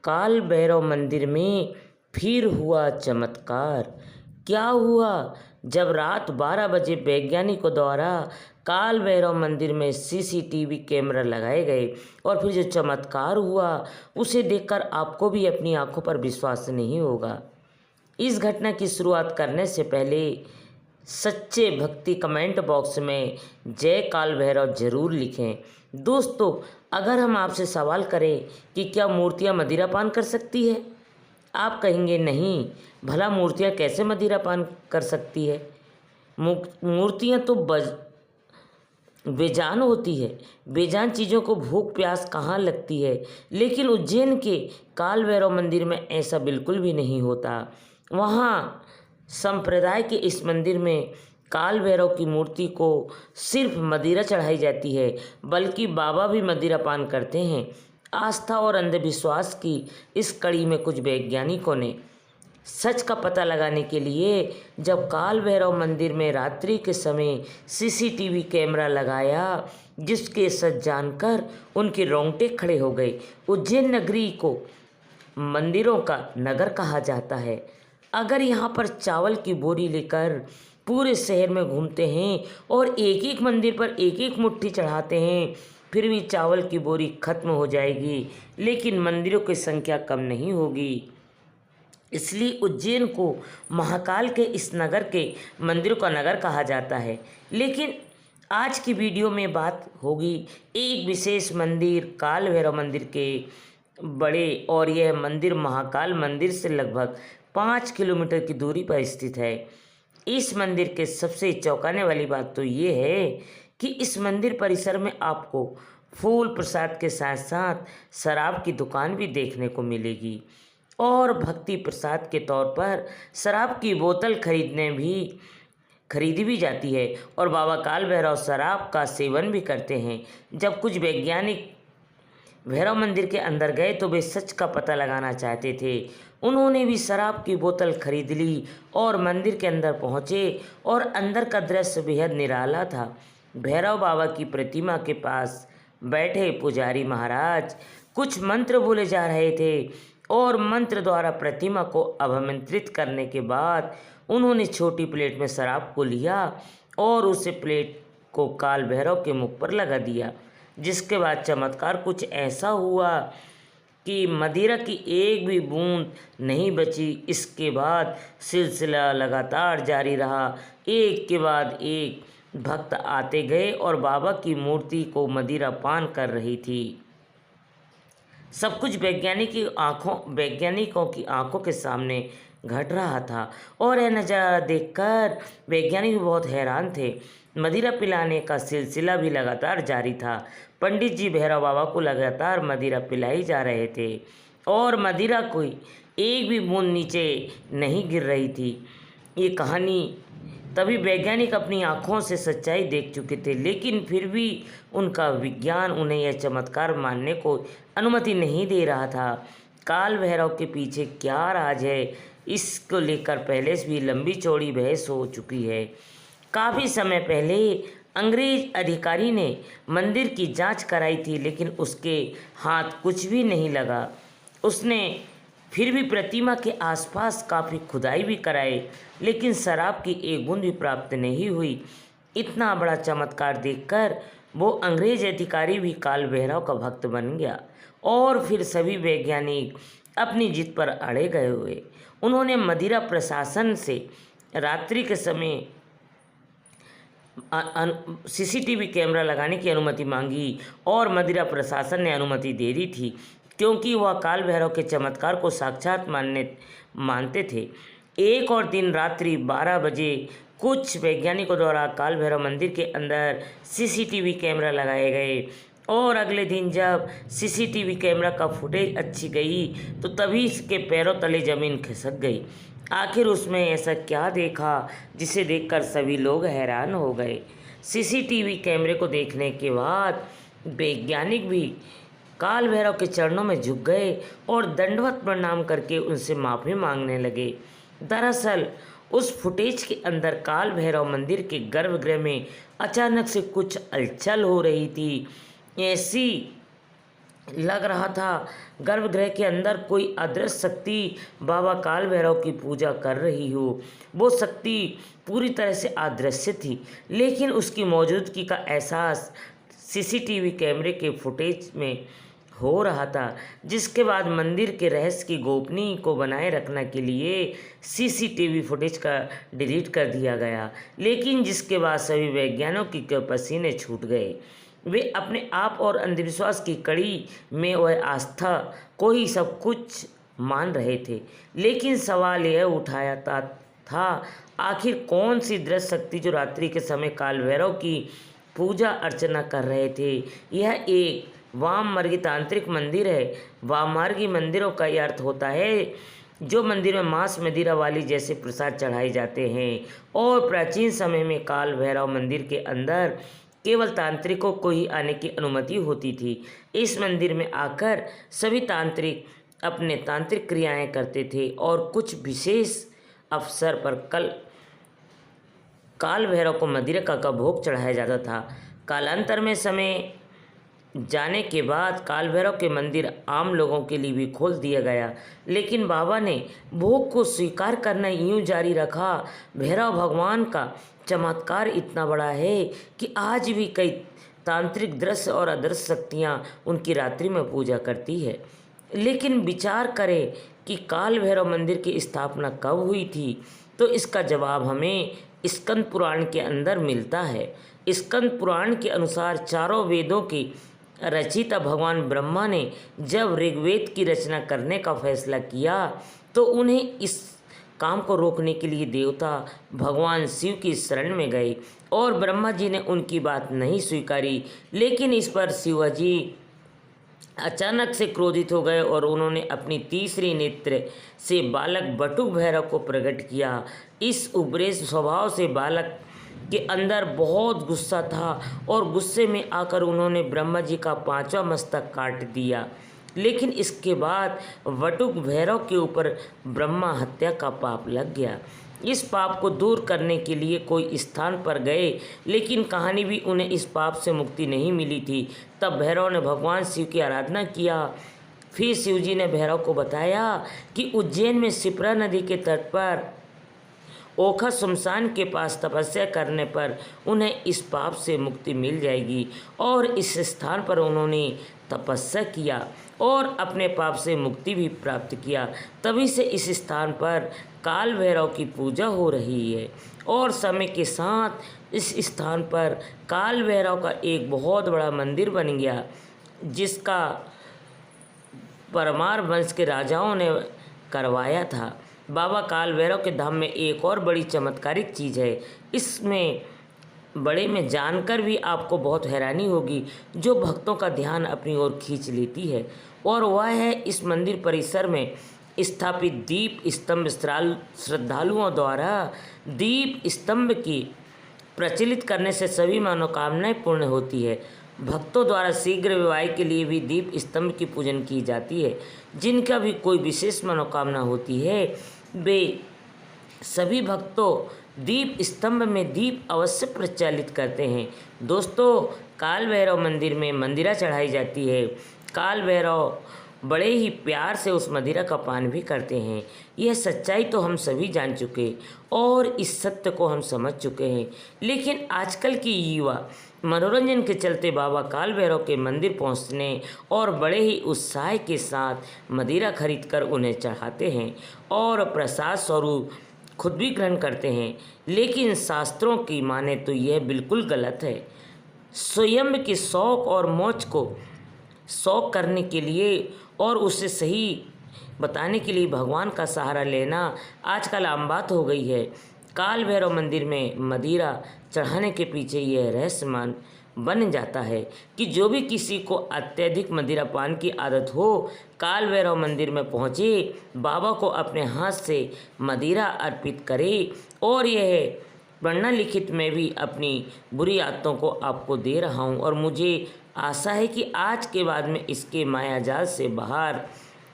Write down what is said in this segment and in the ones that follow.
काल भैरव मंदिर में फिर हुआ चमत्कार। क्या हुआ? जब रात 12 बजे वैज्ञानिकों द्वारा काल भैरव मंदिर में सीसीटीवी कैमरा लगाए गए और फिर जो चमत्कार हुआ उसे देखकर आपको भी अपनी आंखों पर विश्वास नहीं होगा। इस घटना की शुरुआत करने से पहले सच्चे भक्ति कमेंट बॉक्स में जय काल भैरव जरूर लिखें। दोस्तों, अगर हम आपसे सवाल करें कि क्या मूर्तियां मदिरापान कर सकती है, आप कहेंगे नहीं। भला मूर्तियां कैसे मदिरापान कर सकती है? मूर्तियां तो बेजान होती है। बेजान चीज़ों को भूख प्यास कहाँ लगती है। लेकिन उज्जैन के काल भैरव मंदिर में ऐसा बिल्कुल भी नहीं होता। वहाँ संप्रदाय के इस मंदिर में काल भैरव की मूर्ति को सिर्फ मदिरा चढ़ाई जाती है, बल्कि बाबा भी मदिरा पान करते हैं। आस्था और अंधविश्वास की इस कड़ी में कुछ वैज्ञानिकों ने सच का पता लगाने के लिए जब काल भैरव मंदिर में रात्रि के समय सीसीटीवी कैमरा लगाया, जिसके सच जानकर उनके रोंगटे खड़े हो गए। उज्जैन नगरी को मंदिरों का नगर कहा जाता है। अगर यहाँ पर चावल की बोरी लेकर पूरे शहर में घूमते हैं और एक एक मंदिर पर एक एक मुट्ठी चढ़ाते हैं, फिर भी चावल की बोरी खत्म हो जाएगी, लेकिन मंदिरों की संख्या कम नहीं होगी। इसलिए उज्जैन को महाकाल के इस नगर के मंदिरों का नगर कहा जाता है। लेकिन आज की वीडियो में बात होगी एक विशेष मंदिर काल भैरव मंदिर के बड़े, और यह मंदिर महाकाल मंदिर से लगभग 5 किलोमीटर की दूरी पर स्थित है। इस मंदिर के सबसे चौंकाने वाली बात तो ये है कि इस मंदिर परिसर में आपको फूल प्रसाद के साथ साथ शराब की दुकान भी देखने को मिलेगी और भक्ति प्रसाद के तौर पर शराब की बोतल खरीदी भी जाती है और बाबा काल भैरव शराब का सेवन भी करते हैं। जब कुछ वैज्ञानिक भैरव मंदिर के अंदर गए तो वे सच का पता लगाना चाहते थे। उन्होंने भी शराब की बोतल खरीद ली और मंदिर के अंदर पहुंचे और अंदर का दृश्य बेहद निराला था। भैरव बाबा की प्रतिमा के पास बैठे पुजारी महाराज कुछ मंत्र बोले जा रहे थे और मंत्र द्वारा प्रतिमा को अभिमंत्रित करने के बाद उन्होंने छोटी प्लेट में शराब को लिया और उसे प्लेट को काल भैरव के मुख पर लगा दिया, जिसके बाद चमत्कार कुछ ऐसा हुआ कि मदिरा की एक भी बूंद नहीं बची। इसके बाद सिलसिला लगातार जारी रहा। एक के बाद एक भक्त आते गए और बाबा की मूर्ति को मदिरा पान कर रही थी। सब कुछ वैज्ञानिकों की आंखों के सामने घट रहा था और यह नज़ारा देखकर वैज्ञानिक भी बहुत हैरान थे। मदिरा पिलाने का सिलसिला भी लगातार जारी था। पंडित जी भैरव बाबा को लगातार मदिरा पिलाई जा रहे थे और मदिरा कोई एक भी बूंद नीचे नहीं गिर रही थी। ये कहानी तभी वैज्ञानिक अपनी आँखों से सच्चाई देख चुके थे, लेकिन फिर भी उनका विज्ञान उन्हें यह चमत्कार मानने को अनुमति नहीं दे रहा था। काल भैरव के पीछे क्या राज है, इसको लेकर पहले से भी लंबी चौड़ी बहस हो चुकी है। काफ़ी समय पहले अंग्रेज अधिकारी ने मंदिर की जांच कराई थी, लेकिन उसके हाथ कुछ भी नहीं लगा। उसने फिर भी प्रतिमा के आसपास काफ़ी खुदाई भी कराए, लेकिन शराब की एक बूंद भी प्राप्त नहीं हुई। इतना बड़ा चमत्कार देखकर वो अंग्रेज अधिकारी भी काल भैरव का भक्त बन गया और फिर सभी वैज्ञानिक अपनी जिद पर अड़े गए हुए। उन्होंने मदिरा प्रशासन से रात्रि के समय सीसीटीवी कैमरा लगाने की अनुमति मांगी और मदिरा प्रशासन ने अनुमति दे दी थी, क्योंकि वह काल भैरव के चमत्कार को साक्षात मानते थे। एक और दिन रात्रि 12 बजे कुछ वैज्ञानिकों द्वारा काल भैरव मंदिर के अंदर सीसीटीवी कैमरा लगाए गए और अगले दिन जब सीसीटीवी कैमरा का फुटेज अच्छी गई तो तभी इसके पैरों तले ज़मीन खिसक गई। आखिर उसमें ऐसा क्या देखा जिसे देखकर सभी लोग हैरान हो गए। सीसीटीवी कैमरे को देखने के बाद वैज्ञानिक भी काल भैरव के चरणों में झुक गए और दंडवत प्रणाम करके उनसे माफ़ी मांगने लगे। दरअसल उस फुटेज के अंदर काल भैरव मंदिर के गर्भगृह में अचानक से कुछ हलचल हो रही थी। ऐसी लग रहा था गर्भगृह के अंदर कोई अदृश्य शक्ति बाबा काल भैरव की पूजा कर रही हो। वो शक्ति पूरी तरह से अदृश्य थी, लेकिन उसकी मौजूदगी का एहसास सीसीटीवी कैमरे के फुटेज में हो रहा था, जिसके बाद मंदिर के रहस्य की गोपनीय को बनाए रखने के लिए सीसीटीवी फुटेज का डिलीट कर दिया गया। लेकिन जिसके बाद सभी वैज्ञानिकों के पसीने छूट गए। वे अपने आप और अंधविश्वास की कड़ी में वह आस्था को ही सब कुछ मान रहे थे। लेकिन सवाल यह उठाया था आखिर कौन सी दृश्य शक्ति जो रात्रि के समय काल भैरव की पूजा अर्चना कर रहे थे। यह एक वाममार्गी तांत्रिक मंदिर है। वाममार्गी मंदिरों का यह अर्थ होता है जो मंदिर में मांस मदिरा वाली जैसे प्रसाद चढ़ाए जाते हैं। और प्राचीन समय में काल भैरव मंदिर के अंदर केवल तांत्रिकों को ही आने की अनुमति होती थी। इस मंदिर में आकर सभी तांत्रिक अपने तांत्रिक क्रियाएं करते थे और कुछ विशेष अवसर पर काल भैरव को मदिरा का भोग चढ़ाया जाता था। कालांतर में समय जाने के बाद काल भैरव के मंदिर आम लोगों के लिए भी खोल दिया गया, लेकिन बाबा ने भोग को स्वीकार करना यूं जारी रखा। भैरव भगवान का चमत्कार इतना बड़ा है कि आज भी कई तांत्रिक दृश्य और अदृश्य शक्तियाँ उनकी रात्रि में पूजा करती है। लेकिन विचार करें कि काल भैरव मंदिर की स्थापना कब हुई थी, तो इसका जवाब हमें स्कंद पुराण के अंदर मिलता है। स्कंद पुराण के अनुसार चारों वेदों की रचयिता भगवान ब्रह्मा ने जब ऋग्वेद की रचना करने का फैसला किया तो उन्हें इस काम को रोकने के लिए देवता भगवान शिव की शरण में गए और ब्रह्मा जी ने उनकी बात नहीं स्वीकारी। लेकिन इस पर शिवाजी अचानक से क्रोधित हो गए और उन्होंने अपनी तीसरी नेत्र से बालक बटुक भैरव को प्रकट किया। इस उग्र स्वभाव से बालक के अंदर बहुत गुस्सा था और गुस्से में आकर उन्होंने ब्रह्मा जी का 5वां मस्तक काट दिया। लेकिन इसके बाद वटुक भैरव के ऊपर ब्रह्मा हत्या का पाप लग गया। इस पाप को दूर करने के लिए कोई स्थान पर गए, लेकिन कहानी भी उन्हें इस पाप से मुक्ति नहीं मिली थी। तब भैरव ने भगवान शिव की आराधना किया। फिर शिवजी ने भैरव को बताया कि उज्जैन में शिप्रा नदी के तट पर ओखा शमशान के पास तपस्या करने पर उन्हें इस पाप से मुक्ति मिल जाएगी। और इस स्थान पर उन्होंने तपस्या किया और अपने पाप से मुक्ति भी प्राप्त किया। तभी से इस स्थान पर काल भैरव की पूजा हो रही है और समय के साथ इस स्थान पर काल भैरव का एक बहुत बड़ा मंदिर बन गया, जिसका परमार वंश के राजाओं ने करवाया था। बाबा काल भैरव के धाम में एक और बड़ी चमत्कारिक चीज़ है। इसमें बड़े में जानकर भी आपको बहुत हैरानी होगी, जो भक्तों का ध्यान अपनी ओर खींच लेती है, और वह है इस मंदिर परिसर में स्थापित दीप स्तंभ। श्रद्धालुओं द्वारा दीप स्तंभ की प्रचलित करने से सभी मनोकामनाएं पूर्ण होती है। भक्तों द्वारा शीघ्र विवाह के लिए भी दीप स्तंभ की पूजन की जाती है। जिनका भी कोई विशेष मनोकामना होती है वे सभी भक्तों दीप स्तंभ में दीप अवश्य प्रज्वलित करते हैं। दोस्तों, काल भैरव मंदिर में मदिरा चढ़ाई जाती है। काल भैरव बड़े ही प्यार से उस मदिरा का पान भी करते हैं। यह सच्चाई तो हम सभी जान चुके और इस सत्य को हम समझ चुके हैं, लेकिन आजकल की युवा मनोरंजन के चलते बाबा काल भैरव के मंदिर पहुंचने और बड़े ही उत्साह के साथ मदिरा खरीदकर उन्हें चढ़ाते हैं और प्रसाद स्वरूप खुद भी ग्रहण करते हैं। लेकिन शास्त्रों की माने तो यह बिल्कुल गलत है। स्वयं के शौक और मौज को शौक करने के लिए और उसे सही बताने के लिए भगवान का सहारा लेना आजकल आम बात हो गई है। काल भैरव मंदिर में मदिरा चढ़ाने के पीछे यह रहस्यमान बन जाता है कि जो भी किसी को अत्यधिक मदिरा पान की आदत हो, काल भैरव मंदिर में पहुँचे, बाबा को अपने हाथ से मदिरा अर्पित करे। और यह पढ़ना लिखित में भी अपनी बुरी आदतों को आपको दे रहा हूँ और मुझे आशा है कि आज के बाद में इसके मायाजाल से बाहर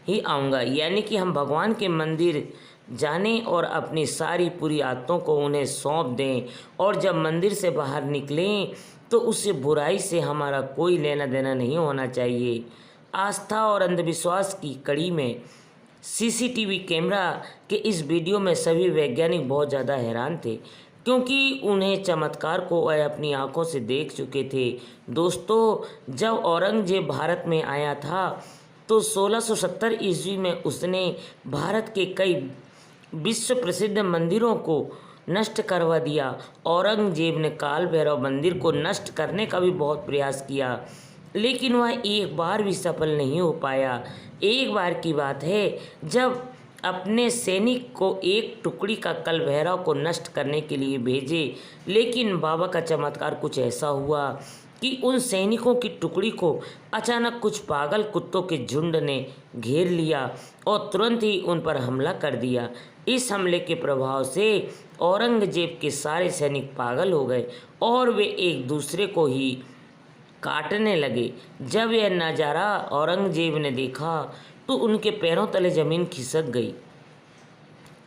ही आऊँगा। यानी कि हम भगवान के मंदिर जानें और अपनी सारी बुरी आदतों को उन्हें सौंप दें, और जब मंदिर से बाहर निकलें तो उस बुराई से हमारा कोई लेना देना नहीं होना चाहिए। आस्था और अंधविश्वास की कड़ी में सीसीटीवी कैमरा के इस वीडियो में सभी वैज्ञानिक बहुत ज़्यादा हैरान थे, क्योंकि उन्हें चमत्कार को वह अपनी आंखों से देख चुके थे। दोस्तों, जब औरंगजेब भारत में आया था तो 1670 ईस्वी में उसने भारत के कई विश्व प्रसिद्ध मंदिरों को नष्ट करवा दिया। औरंगजेब ने काल भैरव मंदिर को नष्ट करने का भी बहुत प्रयास किया, लेकिन वह एक बार भी सफल नहीं हो पाया। एक बार की बात है, जब अपने सैनिक को एक टुकड़ी का काल भैरव को नष्ट करने के लिए भेजे, लेकिन बाबा का चमत्कार कुछ ऐसा हुआ कि उन सैनिकों की टुकड़ी को अचानक कुछ पागल कुत्तों के झुंड ने घेर लिया और तुरंत ही उन पर हमला कर दिया। इस हमले के प्रभाव से औरंगजेब के सारे सैनिक पागल हो गए और वे एक दूसरे को ही काटने लगे। जब यह नज़ारा औरंगजेब ने देखा तो उनके पैरों तले जमीन खिसक गई।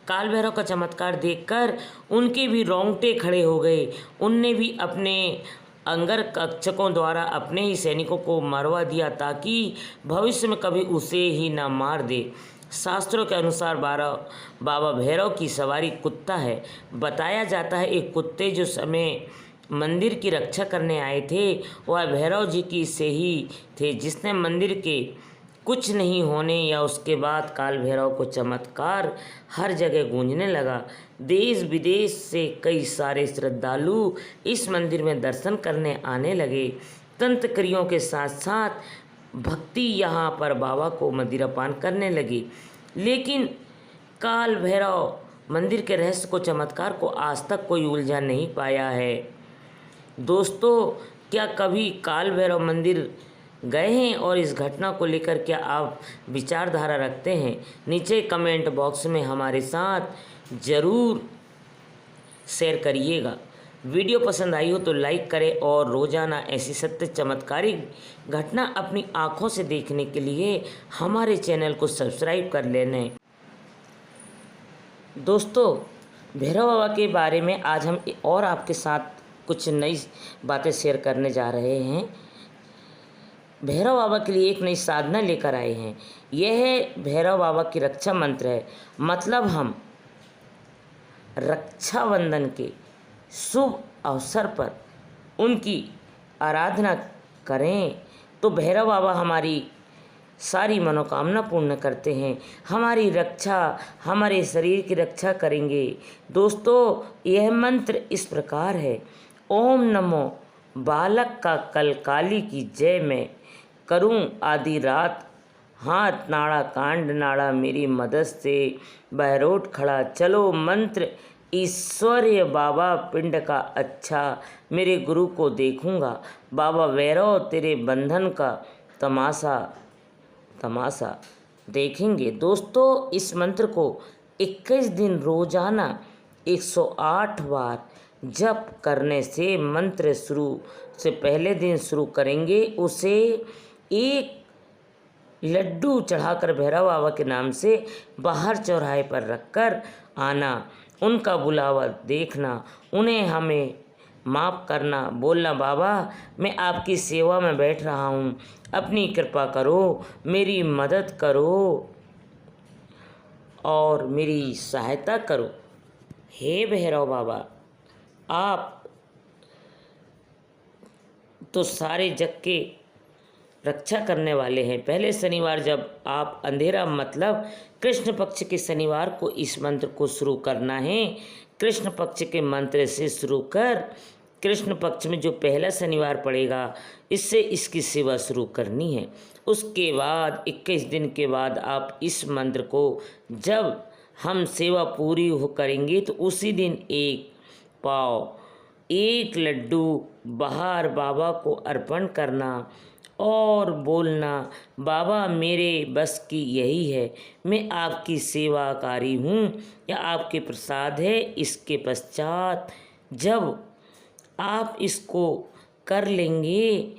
काल भैरव का चमत्कार देखकर उनके भी रोंगटे खड़े हो गए। उनने भी अपने अंगरक्षकों द्वारा अपने ही सैनिकों को मरवा दिया ताकि भविष्य में कभी उसे ही न मार दे। शास्त्रों के अनुसार बाबा भैरव की सवारी कुत्ता है। बताया जाता है एक कुत्ते जो समय मंदिर की रक्षा करने आए थे वह भैरव जी की से ही थे, जिसने मंदिर के कुछ नहीं होने या उसके बाद काल भैरव को चमत्कार हर जगह गूंजने लगा। देश विदेश से कई सारे श्रद्धालु इस मंदिर में दर्शन करने आने लगे। तंत्र क्रियाओं के साथ साथ भक्ति यहाँ पर बाबा को मदिरापान करने लगी। लेकिन काल भैरव मंदिर के रहस्य को, चमत्कार को आज तक कोई उलझा नहीं पाया है। दोस्तों, क्या कभी काल भैरव मंदिर गए हैं और इस घटना को लेकर क्या आप विचारधारा रखते हैं? नीचे कमेंट बॉक्स में हमारे साथ ज़रूर शेयर करिएगा। वीडियो पसंद आई हो तो लाइक करें और रोज़ाना ऐसी सत्य चमत्कारिक घटना अपनी आँखों से देखने के लिए हमारे चैनल को सब्सक्राइब कर लेना। दोस्तों, भैरव बाबा के बारे में आज हम और आपके साथ कुछ नई बातें शेयर करने जा रहे हैं। भैरव बाबा के लिए एक नई साधना लेकर आए हैं। यह भैरव बाबा की रक्षा मंत्र है। मतलब हम रक्षाबंधन के शुभ अवसर पर उनकी आराधना करें तो भैरव बाबा हमारी सारी मनोकामना पूर्ण करते हैं, हमारी रक्षा, हमारे शरीर की रक्षा करेंगे। दोस्तों, यह मंत्र इस प्रकार है। ओम नमो बालक का कल काली की जय में करूं आदि रात, हाथ नाड़ा कांड नाड़ा मेरी मदद से बहरोट खड़ा, चलो मंत्र ईश्वर्य बाबा पिंड का अच्छा, मेरे गुरु को देखूंगा, बाबा भैरव तेरे बंधन का तमाशा देखेंगे। दोस्तों, इस मंत्र को 21 दिन रोजाना 108 बार जप करने से मंत्र शुरू से पहले दिन शुरू करेंगे उसे एक लड्डू चढ़ाकर भैरव बाबा के नाम से बाहर चौराहे पर रखकर आना, उनका बुलावा देखना, उन्हें हमें माफ़ करना, बोलना बाबा मैं आपकी सेवा में बैठ रहा हूँ, अपनी कृपा करो, मेरी मदद करो और मेरी सहायता करो। हे भैरव बाबा, आप तो सारे जग के रक्षा करने वाले हैं। पहले शनिवार जब आप अंधेरा मतलब कृष्ण पक्ष के शनिवार को इस मंत्र को शुरू करना है। कृष्ण पक्ष के मंत्र से शुरू कर कृष्ण पक्ष में जो पहला शनिवार पड़ेगा इससे इसकी सेवा शुरू करनी है। उसके बाद 21 दिन के बाद आप इस मंत्र को जब हम सेवा पूरी हो करेंगे तो उसी दिन एक पाव, एक लड्डू बाहर बाबा को अर्पण करना और बोलना बाबा मेरे बस की यही है, मैं आपकी सेवाकारी हूँ या आपके प्रसाद है। इसके पश्चात जब आप इसको कर लेंगे,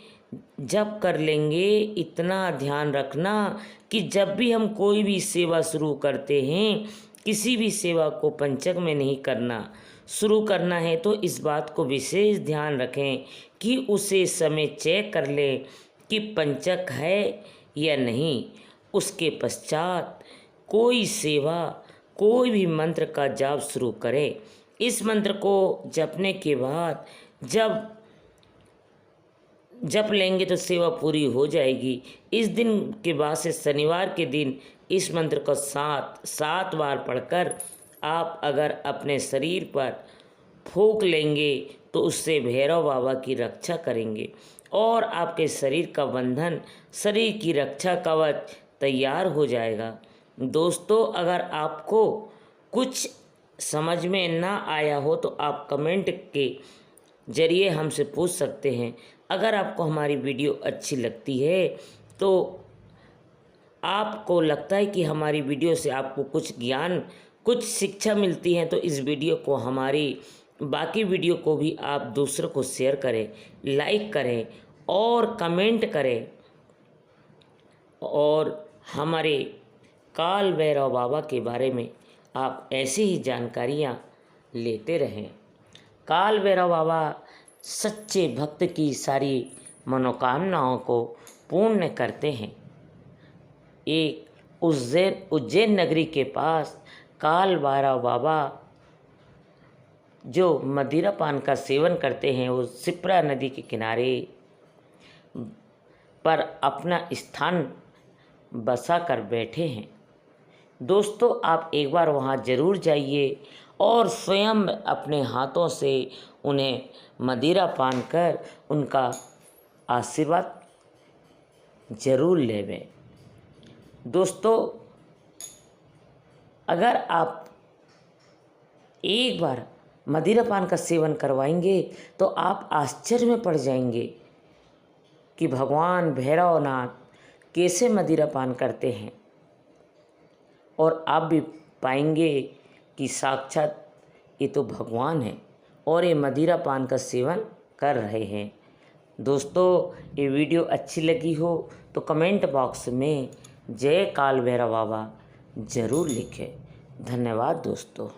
जब कर लेंगे इतना ध्यान रखना कि जब भी हम कोई भी सेवा शुरू करते हैं किसी भी सेवा को पंचक में नहीं करना। शुरू करना है तो इस बात को विशेष ध्यान रखें कि उसे समय चेक कर लें कि पंचक है या नहीं। उसके पश्चात कोई सेवा, कोई भी मंत्र का जाप शुरू करें। इस मंत्र को जपने के बाद जब जप लेंगे तो सेवा पूरी हो जाएगी। इस दिन के बाद से शनिवार के दिन इस मंत्र को 7 बार पढ़कर आप अगर अपने शरीर पर फूंक लेंगे तो उससे भैरव बाबा की रक्षा करेंगे और आपके शरीर का बंधन, शरीर की रक्षा कवच तैयार हो जाएगा। दोस्तों, अगर आपको कुछ समझ में ना आया हो तो आप कमेंट के जरिए हमसे पूछ सकते हैं। अगर आपको हमारी वीडियो अच्छी लगती है तो आपको लगता है कि हमारी वीडियो से आपको कुछ ज्ञान, कुछ शिक्षा मिलती है तो इस वीडियो को, हमारी बाकी वीडियो को भी आप दूसरों को शेयर करें, लाइक करें और कमेंट करें और हमारे काल भैरव बाबा के बारे में आप ऐसी ही जानकारियाँ लेते रहें। काल भैरव बाबा सच्चे भक्त की सारी मनोकामनाओं को पूर्ण करते हैं। एक उज्जैन नगरी के पास काल भैरव बाबा जो मदिरा पान का सेवन करते हैं, वो शिप्रा नदी के किनारे पर अपना स्थान बसा कर बैठे हैं। दोस्तों, आप एक बार वहाँ ज़रूर जाइए और स्वयं अपने हाथों से उन्हें मदिरा पान कर उनका आशीर्वाद जरूर लेवें। दोस्तों, अगर आप एक बार मदिरा पान का सेवन करवाएंगे तो आप आश्चर्य में पड़ जाएंगे कि भगवान भैरवनाथ कैसे मदिरा पान करते हैं और आप भी पाएंगे कि साक्षात ये तो भगवान है और ये मदिरा पान का सेवन कर रहे हैं। दोस्तों, ये वीडियो अच्छी लगी हो तो कमेंट बॉक्स में जय काल भैरव बाबा ज़रूर लिखें। धन्यवाद दोस्तों।